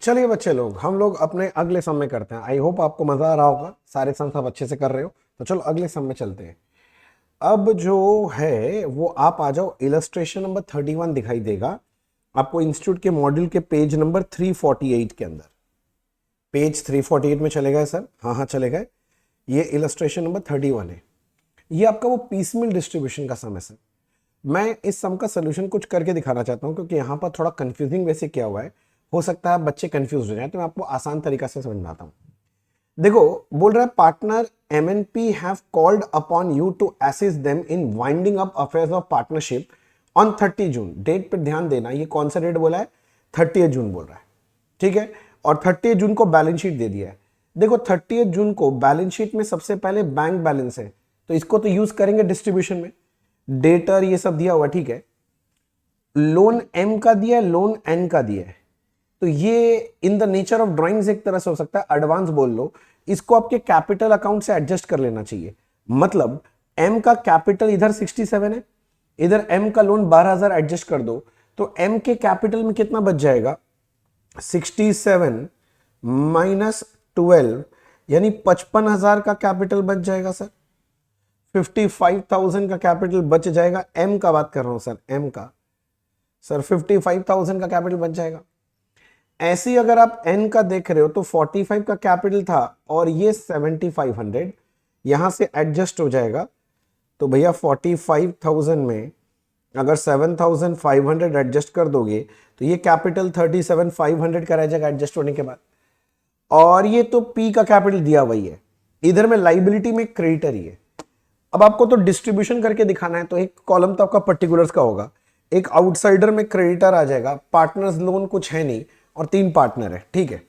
चलिए बच्चे लोग, हम लोग अपने अगले सम में करते हैं। आई होप आपको मजा आ रहा होगा, सारे सम सब अच्छे से कर रहे हो। तो चलो अगले सम में चलते हैं। अब जो है वो आप आ जाओ, इलस्ट्रेशन नंबर 31 दिखाई देगा आपको इंस्टीट्यूट के मॉड्यूल के पेज नंबर 348 के अंदर। पेज 348 में चले गए सर? हाँ हाँ चले गए। ये इलस्ट्रेशन नंबर 31 है। ये आपका वो पीसमिल डिस्ट्रीब्यूशन का सम है सर। मैं इस सम का सोल्यूशन कुछ करके दिखाना चाहता हूँ, क्योंकि यहाँ पर थोड़ा कंफ्यूजिंग वैसे क्या हुआ है, हो सकता है बच्चे कंफ्यूज हो जाए, तो मैं आपको आसान तरीका से समझाता हूँ। देखो, बोल रहा है partner MNP have called upon you to assist them in winding up affairs of partnership on 30 June. Date पर ध्यान देना, ये कौन सा डेट बोला है? 30 जून बोल रहा है, ठीक है। और 30 जून को बैलेंस शीट दे दिया है। देखो 30 जून को बैलेंस शीट में सबसे पहले बैंक बैलेंस है, तो इसको तो यूज करेंगे डिस्ट्रीब्यूशन में। डेटर ये सब दिया हुआ, ठीक है। लोन M का दिया है, लोन N का दिया है, तो ये in the nature of drawings एक तरह से हो सकता है एडवांस बोल लो। इसको आपके कैपिटल अकाउंट से एडजस्ट कर लेना चाहिए। मतलब M का कैपिटल इधर 67 है, इधर M का लोन 12,000 एडजस्ट कर दो, तो M के कैपिटल में कितना बच जाएगा? 67 माइनस 12, यानी 55,000 का कैपिटल बच जाएगा सर। 55,000 का कैपिटल बच जाएगा। M का बात कर रहा हूं सर, M का सर 55,000 का कैपिटल बच जाएगा। ऐसी अगर आप N का देख रहे हो तो 45 का कैपिटल था और ये 7,500 यहां से एडजस्ट हो जाएगा। तो भैया 45,000 में अगर 7,500 एडजस्ट कर दोगे तो ये कैपिटल 37,500 का रह जाएगा एडजस्ट होने के बाद। और ये तो P का कैपिटल दिया वही है, इधर में लाइबिलिटी में क्रेडिटर ही है। अब आपको तो डिस्ट्रीब्यूशन करके दिखाना है, तो एक कॉलम तो आपका पर्टिकुलर्स का होगा, एक आउटसाइडर में क्रेडिटर आ जाएगा, पार्टनर्स लोन कुछ है नहीं और 3 पार्टनर है, ठीक है।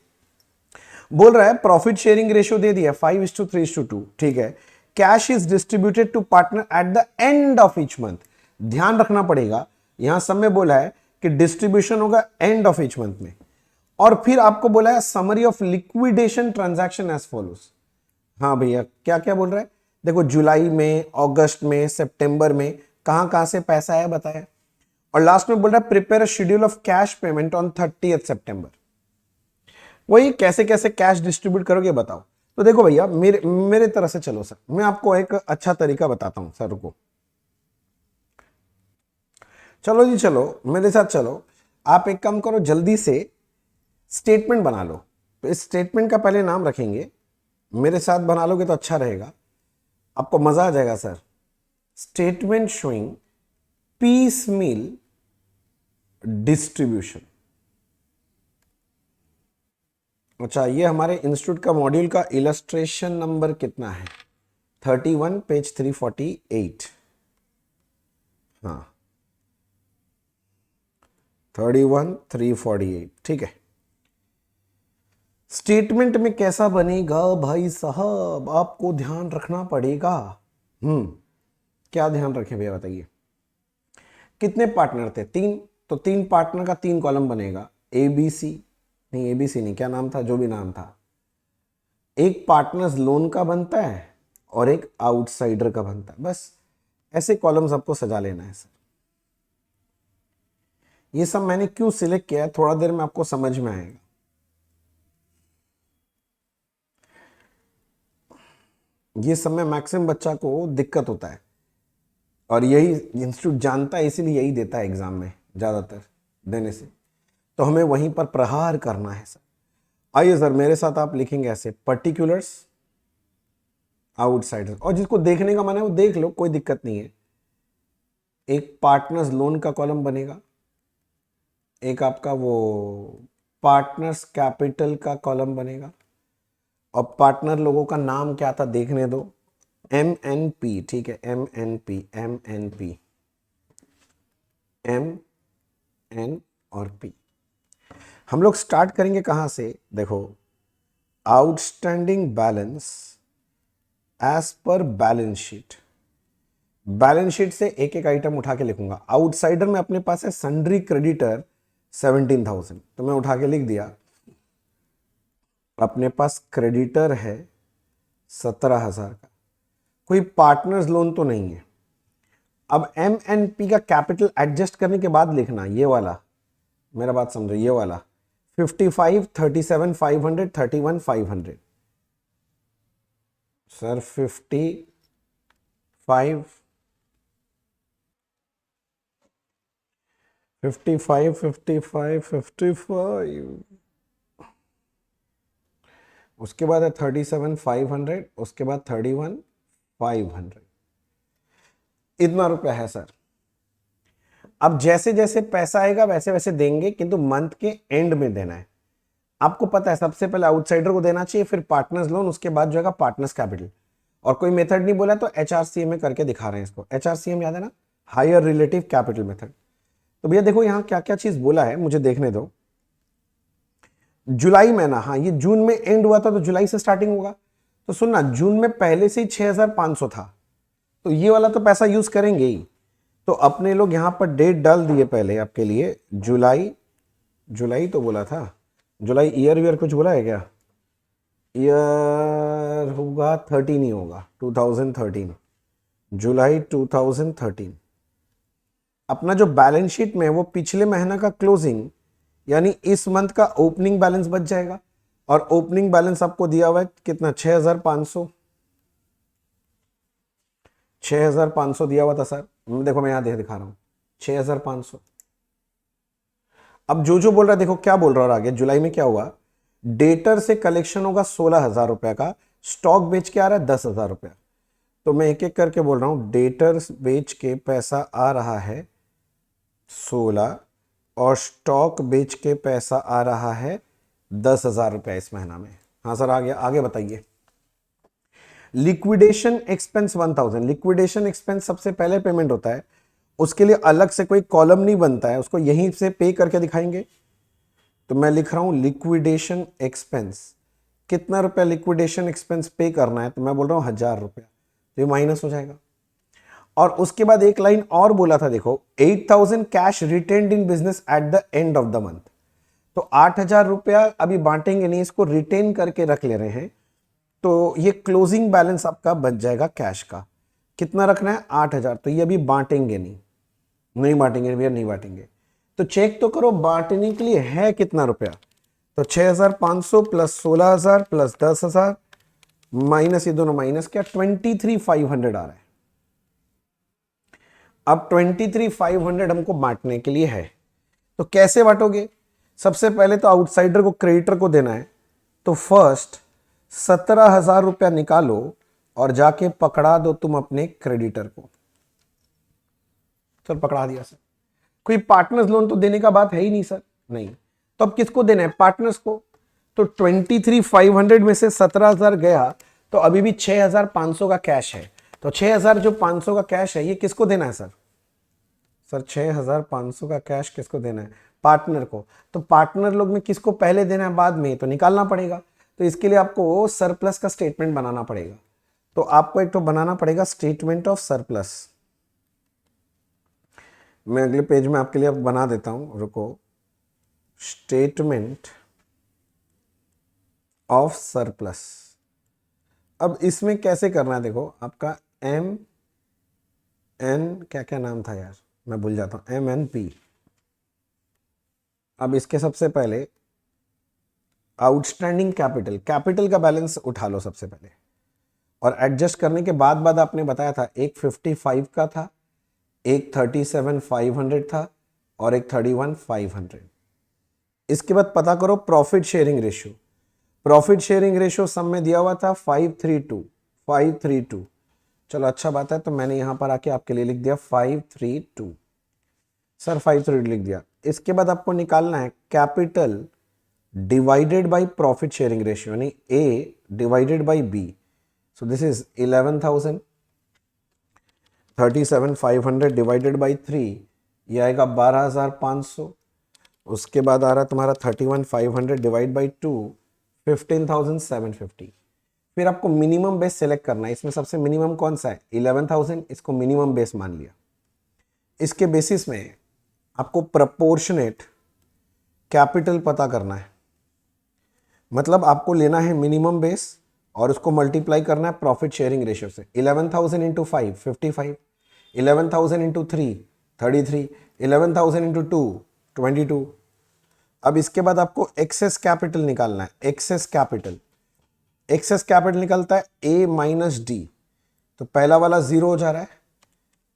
बोल रहा है प्रॉफिट शेयरिंग रेशियो दे दिया 5:3:2, ठीक है। Cash is distributed to partner at the end of each month. ध्यान रखना पड़ेगा, यहां सब में बोला है कि डिस्ट्रीब्यूशन होगा एंड ऑफ ईच मंथ में। और फिर आपको बोला है summary of liquidation transaction as follows. हाँ भैया, क्या क्या बोल रहा है? देखो जुलाई में, अगस्त में, सितंबर में कहां कहां से पैसा आया बताया। और लास्ट में बोल रहा है prepare a schedule of cash payment on 30 सितंबर। वही कैसे कैसे कैश डिस्ट्रीब्यूट करोगे बताओ। तो देखो भैया, मेरे मेरे तरह से चलो सर, मैं आपको एक अच्छा तरीका बताता हूं सर को। चलो जी चलो, मेरे साथ चलो। आप एक काम करो, जल्दी से स्टेटमेंट बना लो। तो इस स्टेटमेंट का पहले नाम रखेंगे, मेरे साथ बना लोगे तो अच्छा रहेगा, आपको मजा आ जाएगा सर। स्टेटमेंट शोइंग पीस मील डिस्ट्रीब्यूशन। अच्छा, ये हमारे इंस्टीट्यूट का मॉड्यूल का इलस्ट्रेशन नंबर कितना है? 31 पेज 348। हाँ 31 348, ठीक है। स्टेटमेंट में कैसा बनेगा भाई साहब, आपको ध्यान रखना पड़ेगा। क्या ध्यान रखें भैया बताइए। कितने पार्टनर थे? 3, तो 3 पार्टनर का 3 कॉलम बनेगा। ABC नहीं, ABC नहीं, क्या नाम था, जो भी नाम था। एक पार्टनर्स लोन का बनता है और एक आउटसाइडर का बनता है, बस ऐसे कॉलम्स आपको सजा लेना है सर। ये सब मैंने क्यों सिलेक्ट किया है, थोड़ा देर में आपको समझ में आएगा। ये सब में मैक्सिमम बच्चा को दिक्कत होता है, और यही इंस्टीट्यूट जानता है, इसीलिए यही देता है एग्जाम में ज्यादातर देने से। तो हमें वहीं पर प्रहार करना है सर। आइए सर, मेरे साथ आप लिखेंगे ऐसे, पर्टिकुलर्स, आउटसाइडर्स, और जिसको देखने का मन है वो देख लो, कोई दिक्कत नहीं है। एक पार्टनर्स लोन का कॉलम बनेगा, एक आपका वो पार्टनर्स कैपिटल का कॉलम बनेगा, और पार्टनर लोगों का नाम क्या था देखने दो, MNP, ठीक है। MNP, MNP, MN और P। हम लोग स्टार्ट करेंगे कहां से? देखो, आउटस्टैंडिंग बैलेंस एज पर बैलेंस शीट। बैलेंस शीट से एक एक आइटम उठा के लिखूंगा। आउटसाइडर में अपने पास है सन्ड्री क्रेडिटर 17,000, तो मैं उठा के लिख दिया। अपने पास क्रेडिटर है 17,000 का, कोई पार्टनर्स लोन तो नहीं है। अब MNP का कैपिटल एडजस्ट करने के बाद लिखना ये वाला, मेरा बात समझो, ये वाला 55, 37, 500, 31, 500। सर 55, 55, 55, 55, उसके बाद है 37, 500, उसके बाद 31, 500। इतना रुपया है सर। अब जैसे जैसे पैसा आएगा वैसे वैसे देंगे, किंतु मंथ के एंड में देना है। आपको पता है सबसे पहले आउटसाइडर को देना चाहिए, फिर पार्टनर्स लोन, उसके बाद जो है पार्टनर्स कैपिटल। और कोई मेथड नहीं बोला तो एचआरसीएम में करके दिखा रहे हैं इसको। एचआरसीएम याद है ना, हायर रिलेटिव कैपिटल मेथड। तो भैया देखो यहां क्या क्या चीज बोला है, मुझे देखने दो। जुलाई महीना, हाँ ये जून में एंड हुआ था तो जुलाई से स्टार्टिंग होगा। तो सुनना, जून में पहले से ही 6500 था, तो ये वाला तो पैसा यूज करेंगे ही। तो अपने लोग यहां पर डेट डाल दिए पहले आपके लिए, जुलाई। जुलाई तो बोला था, जुलाई ईयर वीयर कुछ बोला है क्या? ईयर होगा 13 ही होगा, 2013, जुलाई 2013। अपना जो बैलेंस शीट में वो पिछले महीना का क्लोजिंग यानी इस मंथ का ओपनिंग बैलेंस बच जाएगा। और ओपनिंग बैलेंस आपको दिया हुआ है कितना, 6500, 6500 दिया हुआ था सर। देखो मैं यहां दिखा रहा हूं 6500। अब जो जो बोल रहा है देखो क्या बोल रहा है, और आगे जुलाई में क्या हुआ, डेटर से कलेक्शन होगा 16,000 रुपए का, स्टॉक बेच के आ रहा है 10,000 रुपया। तो मैं एक एक करके बोल रहा हूं, डेटर बेच के पैसा आ रहा है 16 और स्टॉक बेच के पैसा आ रहा है 10,000 रुपया इस महीना में। हाँ सर आगे आगे बताइए। लिक्विडेशन एक्सपेंस 1000, लिक्विडेशन एक्सपेंस सबसे पहले पेमेंट होता है, उसके लिए अलग से कोई कॉलम नहीं बनता है, उसको यहीं से पे करके दिखाएंगे। तो मैं लिख रहा हूं लिक्विडेशन एक्सपेंस, कितना रुपया लिक्विडेशन एक्सपेंस पे करना है, तो मैं बोल रहा हूं 1000 रुपया, तो ये माइनस हो जाएगा। और उसके बाद एक लाइन और बोला था देखो, 8000 cash retained in business at the end of the month. तो 8000 रुपया अभी बांटेंगे नहीं, इसको रिटेन करके रख ले रहे हैं। तो ये क्लोजिंग बैलेंस आपका बच जाएगा कैश का। कितना रखना है, 8000। तो ये अभी बांटेंगे नहीं, नहीं बांटेंगे भैया, नहीं बांटेंगे। तो चेक तो करो बांटने के लिए है कितना रुपया। तो 6500 प्लस 16000 प्लस 10,000 माइनस ये दोनों माइनस, क्या 23,500 आ रहा है। अब 23,500 हमको बांटने के लिए है, तो कैसे बांटोगे? सबसे पहले तो आउटसाइडर को क्रेडिटर को देना है, तो फर्स्ट 17,000 रुपया निकालो और जाके पकड़ा दो तुम अपने क्रेडिटर को। सर पकड़ा दिया सर, कोई पार्टनर्स लोन तो देने का बात है ही नहीं सर, नहीं। तो अब किसको देना है, पार्टनर्स को। तो 23,500 में से 17,000 गया, तो अभी भी 6,500 का कैश है। तो 6,000 जो 500 का कैश है ये किसको देना है सर? सर 6,500 का कैश किसको देना है, पार्टनर को। तो पार्टनर लोग में किसको पहले देना है बाद में, तो निकालना पड़ेगा। तो इसके लिए आपको सरप्लस का स्टेटमेंट बनाना पड़ेगा। तो आपको एक तो बनाना पड़ेगा स्टेटमेंट ऑफ सरप्लस। मैं अगले पेज में आपके लिए अब बना देता हूं, रुको। Statement of surplus. अब इसमें कैसे करना है देखो, आपका एम एन क्या क्या नाम था यार, मैं भूल जाता हूं, MNP। अब इसके सबसे पहले आउटस्टैंडिंग कैपिटल, कैपिटल का बैलेंस उठा लो सबसे पहले। और एडजस्ट करने के बाद आपने बताया था एक 55 का था, एक 37,500 था और एक 31,500। इसके बाद पता करो profit sharing ratio. Profit sharing ratio सब में दिया हुआ था 532, 532। चलो अच्छा बात है, तो मैंने यहां पर आके आपके लिए लिख दिया 532। सर 532 लिख दिया। इसके बाद आपको निकालना है capital divided by profit sharing ratio, यानी A divided by B. So this is 11,000, 37,500 divided by 3, ये आएगा 12,500। उसके बाद आ रहा है तुम्हारा 31,500 डिवाइड बाई 2, 15,750। फिर आपको मिनिमम बेस सेलेक्ट करना है, इसमें सबसे मिनिमम कौन सा है, 11,000, इसको मिनिमम बेस मान लिया। इसके बेसिस में आपको प्रपोर्शनेट कैपिटल पता करना है, मतलब आपको लेना है मिनिमम बेस और उसको मल्टीप्लाई करना है प्रॉफिट शेयरिंग रेशियो से। 11,000 इंटू 5 55, 11,000 इंटू 3 33, 11,000 इंटू 2 22, अब इसके बाद आपको एक्सेस कैपिटल निकालना है। एक्सेस कैपिटल निकलता है ए माइनस डी। तो पहला वाला 0 हो जा रहा है,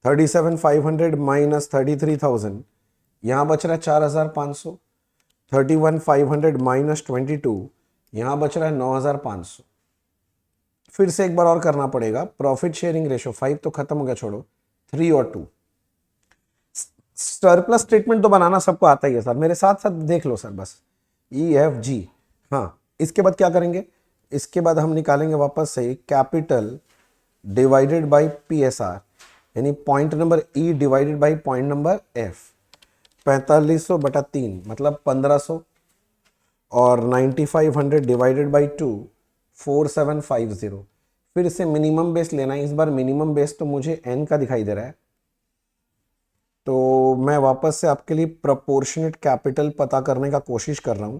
37,500 माइनस 33,000, यहां बच रहा है 4,500। 31,500 माइनस 22, यहां बच रहा है 9,500। फिर से एक बार और करना पड़ेगा। प्रॉफिट शेयरिंग रेशो 5 तो खत्म हो गया, छोड़ो 3 और 2। सरप्लस स्टेटमेंट तो बनाना सबको आता ही है सर, मेरे साथ साथ देख लो सर बस, EFG। हाँ, इसके बाद क्या करेंगे, इसके बाद हम निकालेंगे वापस से कैपिटल डिवाइडेड बाय PSR, यानी point number E divided by point number F। 4500 बटा 3 मतलब 1500, और 9500 डिवाइडेड बाई 2 4750। फिर से मिनिमम बेस लेना है। इस बार मिनिमम बेस तो मुझे n का दिखाई दे रहा है, तो मैं वापस से आपके लिए प्रोपोर्शनेट कैपिटल पता करने का कोशिश कर रहा हूं।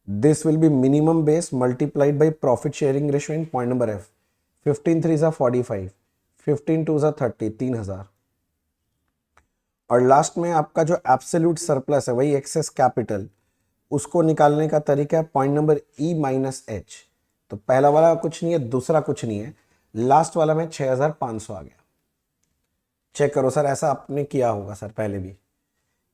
This will be minimum base multiplied by profit sharing ratio in point number F। 15 3 45, 15 2 30, 3000। और लास्ट में आपका जो एब्सोल्यूट सरप्लस है वही एक्सेस कैपिटल, उसको निकालने का तरीका है point number E minus H। तो पहला वाला कुछ नहीं है, दूसरा कुछ नहीं है, लास्ट वाला में 6,500 आ गया। चेक करो सर, ऐसा आपने किया होगा सर पहले भी।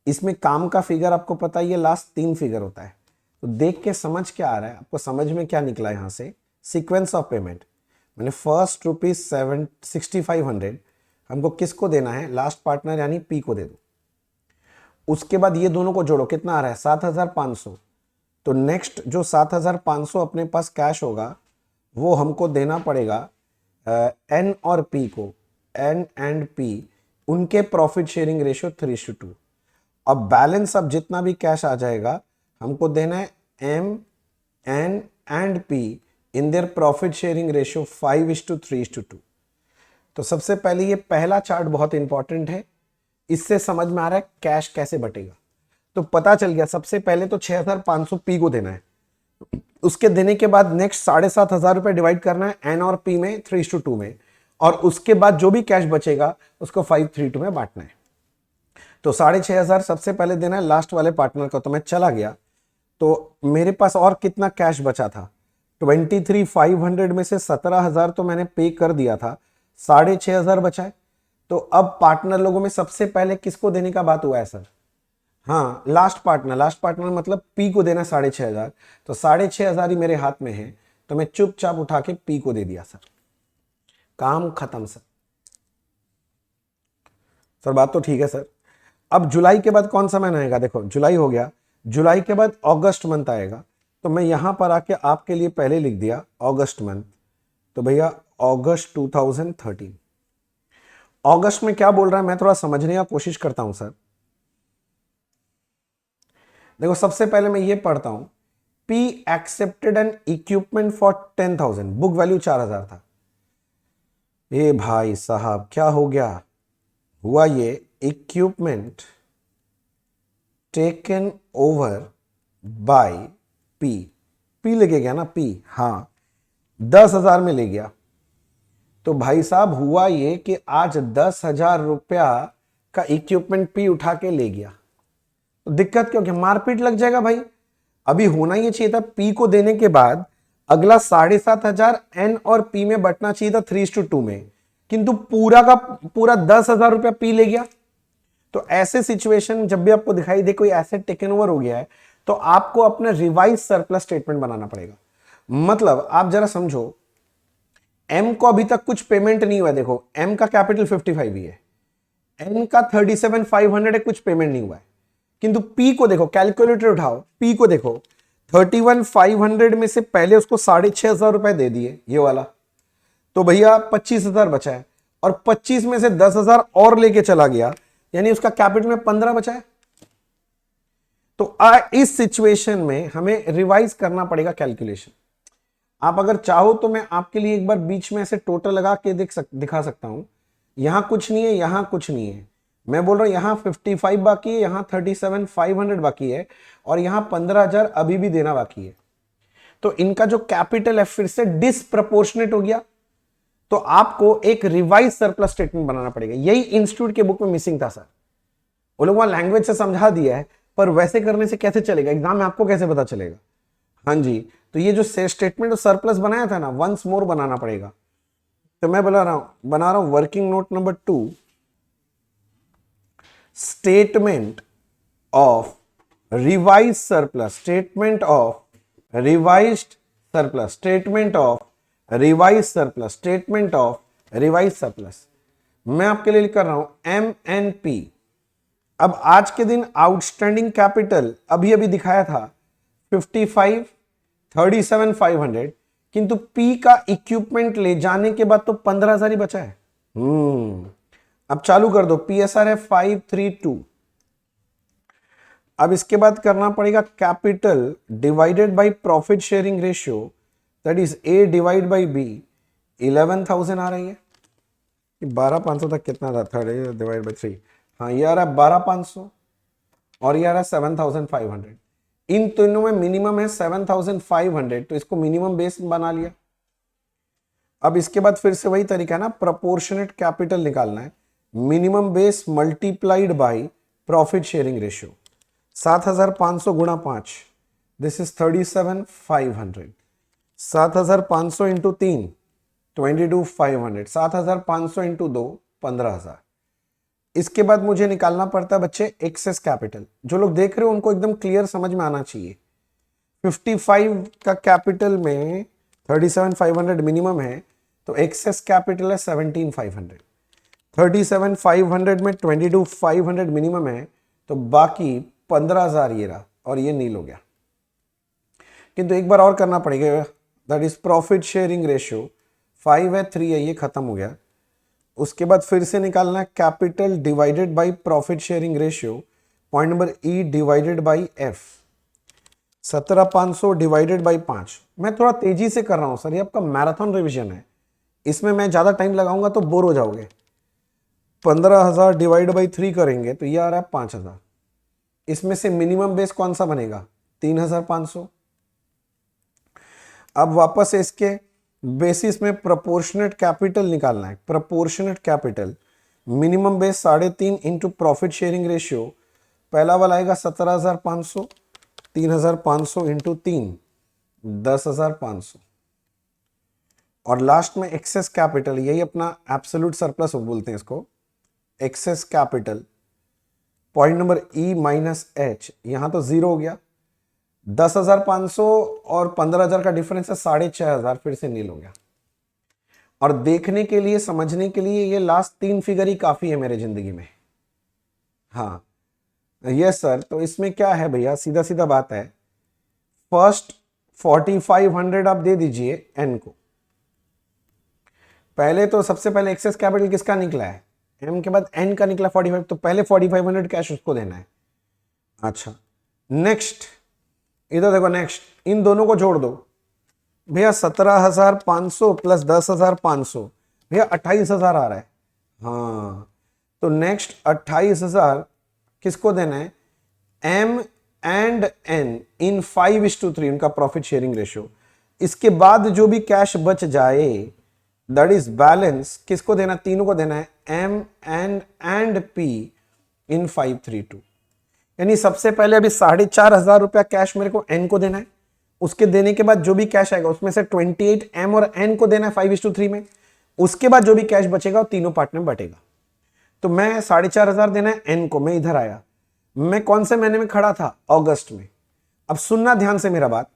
इसमें काम का फिगर आपको पता ही है, लास्ट 3 फिगर होता है। तो देख के समझ क्या आ रहा है आपको, समझ में क्या निकला यहां से, सीक्वेंस ऑफ पेमेंट। मैंने फर्स्ट ₹6500 हमको किसको देना है, लास्ट पार्टनर यानी P को दे दो। उसके बाद ये दोनों को जोड़ो, कितना आ रहा है 7,500। तो नेक्स्ट जो 7,500 अपने पास कैश होगा वो हमको देना पड़ेगा N और P को, N एंड P, उनके प्रॉफिट शेयरिंग रेशियो 3:2। अब बैलेंस अब जितना भी कैश आ जाएगा हमको देना है M, N and P in their profit sharing ratio 5:3:2। तो सबसे पहले ये पहला चार्ट बहुत इंपॉर्टेंट है, इससे समझ में आ रहा है कैश कैसे बटेगा। तो पता चल गया, सबसे पहले तो 6,500 P को देना है, उसके देने के बाद नेक्स्ट 7,500 रुपए डिवाइड करना है N और P में 3:2 में, और उसके बाद जो भी कैश बचेगा उसको 5:3:2 में बांटना है। तो 6,500 सबसे पहले देना है लास्ट वाले पार्टनर को। तो मैं चला गया, तो मेरे पास और कितना कैश बचा था, 23,500 में से 17,000 तो मैंने पे कर दिया था, 6,500 बचा है। तो अब पार्टनर लोगों में सबसे पहले किसको देने का बात हुआ है सर, हाँ लास्ट पार्टनर मतलब P को देना 6,500। तो 6,500 ही मेरे हाथ में है, तो मैं चुपचाप उठा के P को दे दिया सर, काम खत्म सर। सर बात तो ठीक है सर। अब जुलाई के बाद कौन सा महीना आएगा, देखो जुलाई हो गया, जुलाई के बाद अगस्त मंथ आएगा। तो मैं यहां पर आके आपके लिए पहले लिख दिया अगस्त मंथ। तो भैया अगस्त 2013। अगस्त में क्या बोल रहा है मैं थोड़ा समझने का कोशिश करता हूं सर। देखो सबसे पहले मैं ये पढ़ता हूं, P accepted N equipment for 10,000, book value 4,000 था। ये भाई साहब क्या हो गया, हुआ ये equipment taken over by P लेके गया ना P, हाँ 10,000 में ले गया। तो भाई साहब हुआ ये कि आज 10,000 रुपया का इक्विपमेंट P उठा के ले गया। तो दिक्कत क्यों, मारपीट लग जाएगा भाई। अभी होना ये चाहिए था P को देने के बाद अगला 7,500 N और P में बटना चाहिए था 3:2 में, किंतु पूरा का पूरा 10,000 रुपया P ले गया। तो ऐसे सिचुएशन जब भी आपको दिखाई दे कोई एसेट टेकन ओवर हो गया है, तो आपको अपना रिवाइज सरप्लस स्टेटमेंट बनाना पड़ेगा। मतलब आप जरा समझो, M को अभी तक कुछ पेमेंट नहीं हुआ है, देखो M का कैपिटल 55 ही है, N का 37,500 है, कुछ पेमेंट नहीं हुआ है। किंतु P को देखो, कैलकुलेटर उठाओ, P को देखो 31,500 में से पहले उसको 6,500 रुपए दे दिए ये वाला, तो भैया 25,000 बचा है, और 25 में से 10,000 और लेके चला गया, यानी उसका कैपिटल में 15 बचा है। तो इस सिचुएशन में हमें रिवाइज करना पड़ेगा कैलकुलेशन। आप अगर चाहो तो मैं आपके लिए एक बार बीच में ऐसे टोटल लगा के दिखा सकता हूं, यहां कुछ नहीं है, यहां कुछ नहीं है, मैं बोल रहा हूं यहां 55 बाकी है, यहां 37,500 बाकी है, और यहां 15,000 अभी भी देना बाकी है। तो इनका जो कैपिटल है फिर से डिसप्रपोर्शनेट हो गया। तो आपको एक रिवाइज सरप्लस स्टेटमेंट बनाना पड़ेगा। यही इंस्टीट्यूट के बुक में मिसिंग था सर, वो लोग वहां लैंग्वेज से समझा दिया है, पर वैसे करने से कैसे चलेगा, एग्जाम में आपको कैसे पता चलेगा। हाँ जी, तो ये जो स्टेटमेंट ऑफ सरप्लस बनाया था ना, वंस मोर बनाना पड़ेगा। तो मैं बना रहा हूं working note number 2, statement of revise surplus, statement of revised surplus, statement of revise surplus, statement of revise surplus. मैं आपके लिए कर रहा हूं MNP। अब आज के दिन आउटस्टैंडिंग कैपिटल अभी अभी दिखाया था 55, 37,500, किंतु P का इक्विपमेंट ले जाने के बाद तो 15,000 ही बचा है। अब चालू कर दो, PSR है 532। अब इसके बाद करना पड़ेगा capital divided by profit sharing ratio, that is A divide by B। 11,000 आ रही है, 12,500 तक कितना था, 30 डिवाइड बाय 3, हाँ ये आ रहा है 12,500 और ये आ रहा है 7,500। इन तीनों में मिनिमम है 7,500, तो इसको मिनिमम बेस बना लिया। अब इसके बाद फिर से वही तरीका है ना, प्रोपोर्शनेट कैपिटल निकालना है, minimum base multiplied by profit sharing ratio. 7,500 गुणा 5, दिस इज 37,500। 7,500 इंटू 3, 22,500। 7,500 इंटू 2, 15,000। इसके बाद मुझे निकालना पड़ता है बच्चे एक्सेस कैपिटल। जो लोग देख रहे हो उनको एकदम क्लियर समझ में आना चाहिए। 55 का कैपिटल में 37,500 मिनिमम है, तो एक्सेस कैपिटल है 17,500। 37,500 में 22,500 मिनिमम है, तो बाकी 15,000 ये रहा और ये नील हो गया। किंतु एक बार और करना पड़ेगा, that is profit sharing ratio. 5 है, 3 है, ये खत्म हो गया। उसके बाद फिर से निकालना है capital divided by profit sharing ratio, point number E divided by F। 17,500 divided by 5। मैं थोड़ा तेजी से कर रहा हूं सर, ये आपका मैराथन रिवीजन है, इसमें मैं ज्यादा टाइम लगाऊंगा तो बोर हो जाओगे। 15,000 डिवाइड बाय 3 करेंगे तो ये आ रहा है 5,000। इसमें से मिनिमम बेस कौन सा बनेगा, 3,500। अब वापस से इसके बेसिस में प्रोपोर्शनेट कैपिटल निकालना है। Proportionate capital minimum base 3.5 into profit sharing ratio. पहला वाला आएगा 17,500, 3,500 इंटू 3, 10,500। और लास्ट में एक्सेस कैपिटल, यही अपना एब्सोल्यूट सरप्लस बोलते हैं इसको, excess capital, point number E minus H। यहां तो जीरो हो गया। 10,500 और 15,000 का डिफरेंस है 6,500, फिर से नील हो गया। और देखने के लिए, समझने के लिए ये लास्ट 3 फिगर ही काफी है मेरे जिंदगी में। हाँ यस सर, तो इसमें क्या है भैया, सीधा सीधा बात है, फर्स्ट 4,500 आप दे दीजिए N को। पहले तो सबसे पहले एक्सेस कैपिटल किसका निकला है, M के बाद N का निकला 45, तो पहले 4,500 कैश उसको देना है। अच्छा नेक्स्ट, इधर देखो नेक्स्ट, इन दोनों को जोड़ दो भैया, 17,500 प्लस 10,500, भैया 28,000 आ रहा है। हाँ तो नेक्स्ट 28,000 किसको देना है, M एंड N इन 5:3 उनका प्रॉफिट शेयरिंग रेशियो। इसके बाद जो भी कैश बच जाए, दैट इज बैलेंस, किसको देना, तीनों को देना है, M एंड P इन 532। यानी सबसे पहले अभी 4,500 रुपया कैश मेरे को N को देना है। उसके देने के बाद जो भी कैश आएगा उसमें से 28 M और N को देना है 5:3 में। उसके बाद जो भी कैश बचेगा वो तीनों पार्ट में बटेगा। तो मैं 4,500 देना है N को। मैं इधर आया, मैं कौन से महीने में खड़ा था, अगस्त में। अब सुनना ध्यान से मेरा बात,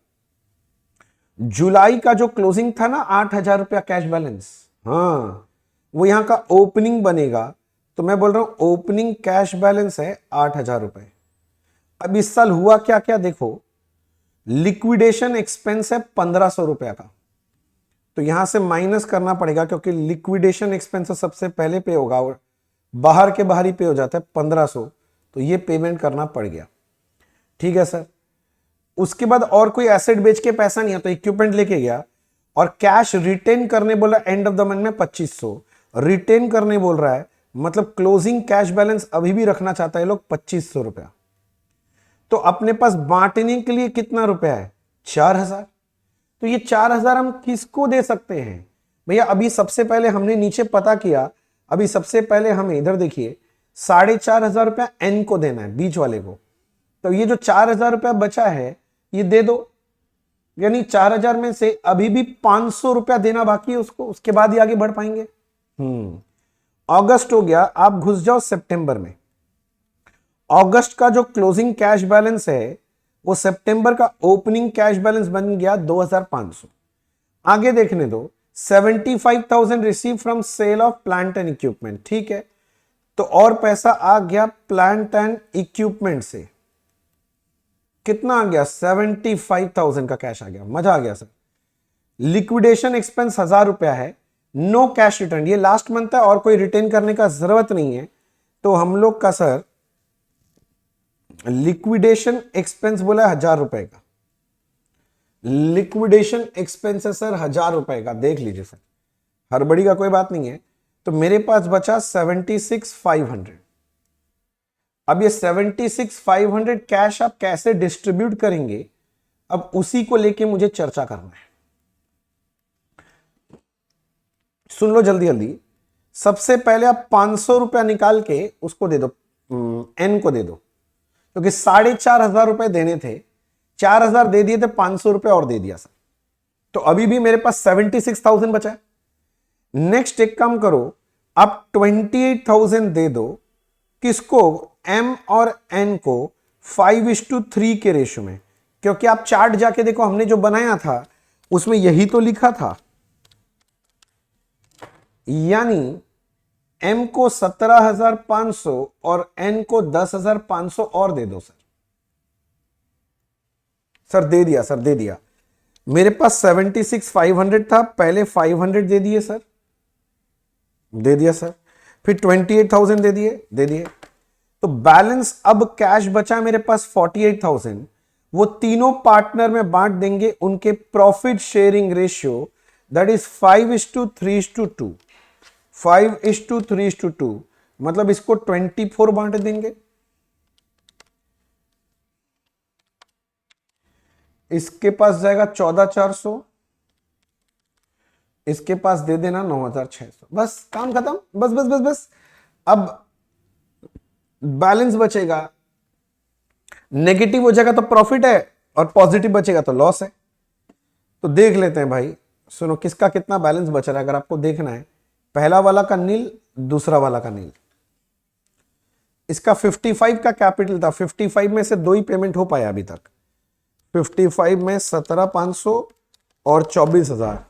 जुलाई का जो क्लोजिंग था ना 8,000 रुपया कैश बैलेंस, हाँ वो यहां का ओपनिंग बनेगा। तो मैं बोल रहा हूं ओपनिंग कैश बैलेंस है 8,000 रुपए। अब इस साल हुआ क्या क्या देखो, लिक्विडेशन एक्सपेंस है 1,500 रुपया का, तो यहां से माइनस करना पड़ेगा क्योंकि लिक्विडेशन एक्सपेंस सबसे पहले पे होगा और बाहर के बाहर ही पे हो जाता है 1,500, तो ये पेमेंट करना पड़ गया। ठीक है सर। उसके बाद और कोई एसेट बेच के पैसा नहीं है तो इक्विपमेंट लेके गया और कैश रिटेन करने बोला एंड ऑफ द मंथ में 2,500 रिटेन करने बोल रहा है, मतलब क्लोजिंग कैश बैलेंस अभी भी रखना चाहता है लोग 2,500 रुपया। तो अपने पास बांटने के लिए कितना रुपया है, 4,000। तो ये 4,000 हम किसको दे सकते हैं भैया, अभी सबसे पहले हमने नीचे पता किया, अभी सबसे पहले हमें इधर देखिए 4,500 रुपया N को देना है, बीच वाले को। तो ये जो 4,000 रुपया बचा है ये दे दो, यानी 4,000 में से अभी भी 500 रुपया देना बाकी है उसको, उसके बाद ही आगे बढ़ पाएंगे। अगस्त हो गया, आप घुस जाओ सितंबर में। अगस्त का जो क्लोजिंग कैश बैलेंस है वो सितंबर का ओपनिंग कैश बैलेंस बन गया 2,500। आगे देखने दो, 75,000 receive from sale of plant and equipment, ठीक है, तो और पैसा आ गया प्लांट एंड इक्विपमेंट से। कितना आ गया? 75,000 का कैश आ गया। मजा आ गया सर। लिक्विडेशन एक्सपेंस 1,000 रुपया है, नो कैश रिटर्न, ये लास्ट मंथ है और कोई रिटर्न करने का जरूरत नहीं है। तो हम लोग का सर लिक्विडेशन एक्सपेंस बोला 1,000 रुपए का, लिक्विडेशन एक्सपेंस है सर 1,000 रुपए का, देख लीजिए सर, हड़बड़ी का कोई बात नहीं है। तो मेरे पास बचा 76,500। अब ये 76,500 कैश आप कैसे डिस्ट्रीब्यूट करेंगे, अब उसी को लेके मुझे चर्चा करना है। सुन लो जल्दी जल्दी। सबसे पहले आप 500 रुपया निकाल के उसको दे दो, एन को दे दो, क्योंकि 4,500 रुपए देने थे, 4,000 दे दिए थे, 500 रुपए और दे दिया सर। तो अभी भी मेरे पास 76,000 बचा है। नेक्स्ट एक काम करो, आप 28,000 दे दो, किसको? एम और एन को 5:3 के रेशो में, क्योंकि आप चार्ट जाके देखो, हमने जो बनाया था उसमें यही तो लिखा था, यानी एम को 17,500 और एन को 10,500 और दे दो सर। सर दे दिया, सर दे दिया। मेरे पास 76,500 था, पहले 500 दे दिए सर, दे दिया सर, फिर 28,000 दे दिए। तो बैलेंस अब कैश बचा मेरे पास 48,000, वो तीनों पार्टनर में बांट देंगे उनके profit sharing ratio, that is 5:3:2, 5:3:2, मतलब इसको 24 बांट देंगे। इसके पास जाएगा 14,400, इसके पास दे देना 9,600, बस काम खत्म, बस बस बस बस। अब बैलेंस बचेगा, नेगेटिव हो जाएगा तो प्रॉफिट है और पॉजिटिव बचेगा तो लॉस है। तो देख लेते हैं भाई, सुनो किसका कितना बैलेंस बच रहा है, अगर आपको देखना है। पहला वाला का नील, दूसरा वाला का नील। इसका 55 का कैपिटल था, 55 में से 2 ही पेमेंट हो पाया अभी तक। 55 में 17,500 और 24,000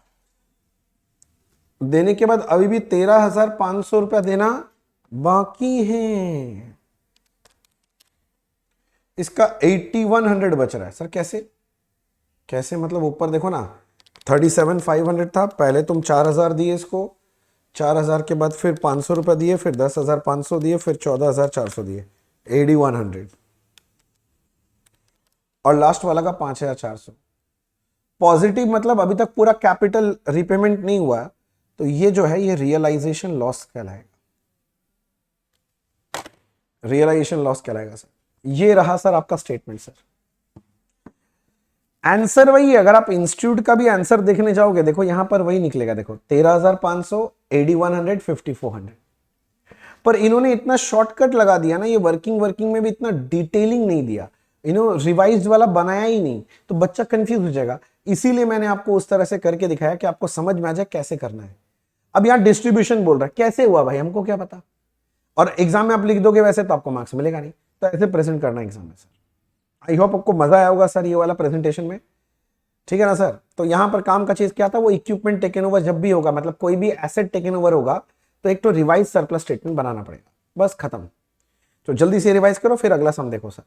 देने के बाद अभी भी 13,500 रुपया देना बाकी है। इसका 8,100 बच रहा है सर। कैसे मतलब ऊपर देखो ना, 37,500 था, पहले तुम 4,000 दिए इसको, 4,000 के बाद फिर 500 रुपया दिए, फिर 10,500 दिए, फिर 14,400 दिए, 8,100 और लास्ट वाला का 5,400 पॉजिटिव, मतलब अभी तक पूरा कैपिटल रिपेमेंट नहीं हुआ। तो ये जो है ये रियलाइजेशन लॉस कहलाएगा, रियलाइजेशन लॉस कहलाएगा सर। ये रहा सर आपका स्टेटमेंट सर। आंसर वही है, अगर आप इंस्टीट्यूट का भी आंसर देखने जाओगे, देखो यहां पर वही निकलेगा, देखो 13,500, 8,100, 5,400। पर इन्होंने इतना शॉर्टकट लगा दिया ना, ये वर्किंग में भी इतना डिटेलिंग नहीं दिया, इन्होंने रिवाइज्ड वाला बनाया ही नहीं, तो बच्चा कंफ्यूज हो जाएगा। इसीलिए मैंने आपको उस तरह से करके दिखाया कि आपको समझ में आ जाए कैसे करना है। अब यहां डिस्ट्रीब्यूशन बोल रहा है, कैसे हुआ भाई, हमको क्या पता। और एग्जाम में आप लिख दोगे वैसे तो आपको मार्क्स मिलेगा नहीं, तो ऐसे प्रेजेंट करना एग्जाम में सर। आई होप आपको मजा आया होगा सर ये वाला प्रेजेंटेशन में, ठीक है ना सर। तो यहां पर काम का चीज क्या था, वो इक्विपमेंट टेकन ओवर जब भी होगा, मतलब कोई भी एसेट टेकन ओवर होगा, तो एक तो रिवाइज सरप्लस स्टेटमेंट बनाना पड़ेगा, बस खत्म। तो जल्दी से रिवाइज करो, फिर अगला सम देखो सर।